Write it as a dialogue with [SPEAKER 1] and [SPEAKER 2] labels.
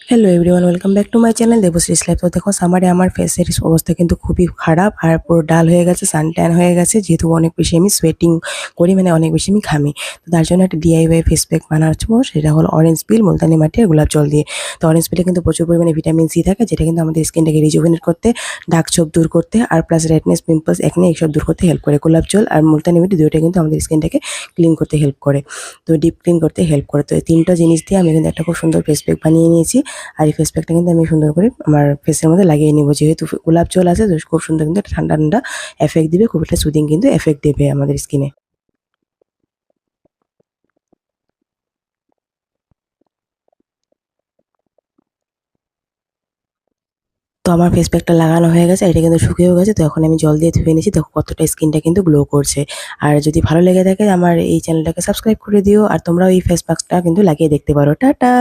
[SPEAKER 1] Hello everyone, welcome back to my channel Debashree's life. তো দেখো সামারে আমার ফেসের অবস্থা কিন্তু খুবই খারাপ আর পুরো ডাল হয়ে গেছে, সান ট্যান হয়ে গেছে, যেহেতু অনেক বেশি আমি সোয়েটিং করি, মানে অনেক বেশি আমি ঘামি। তো তার জন্য একটা ডিআইওয়াই ফেস প্যাক বানাচ্ছি, সেটা হলো অরেঞ্জ পিল, মুলতানি মাটি আর গোলাপ জল দিয়ে। তো অরেঞ্জ পিলে কিন্তু প্রচুর পরিমাণে ভিটামিন সি থাকে, যেটা কিন্তু আমাদের স্কিনটাকে রিজুভেনেট করতে, দাগ ছোপ দূর করতে আর প্লাস রেডনেস, পিম্পলস, একনে এইসব দূর করতে হেল্প করে। গোলাপ জল আর মুলতানি মাটি দুইটা কিন্তু আমাদের স্কিনটাকে ক্লিন করতে হেল্প করে, তো ডিপ ক্লিন করতে হেল্প করে। তো এই তিনটা জিনিস দিয়ে আমি কিন্তু একটা খুব সুন্দর ফেস প্যাক বানিয়ে নিয়েছি। আর এই ফেস প্যাকটা কিন্তু আমি সুন্দর করে আমার ফেসের মধ্যে লাগিয়ে নিব, যেহেতু গোলাপ জল আছে তো খুব সুন্দর কিন্তু একটা ঠান্ডা ঠান্ডা এফেক্ট দিবে, খুব একটা সুদিং কিন্তু এফেক্ট দেবে আমাদের স্কিনে। তো আমার ফেস প্যাকটা লাগানো হয়ে গেছে, এটা কিন্তু শুকিয়েও গেছে। তো এখন আমি জল দিয়ে ধুয়ে নিয়েছি, দেখো কতটা স্কিনটা কিন্তু গ্লো করছে। আর যদি ভালো লেগে থাকে আমার এই চ্যানেলটাকে সাবস্ক্রাইব করে দিও, আর তোমরাও এই ফেস প্যাকটা কিন্তু লাগিয়ে দেখতে পারো। টাটা।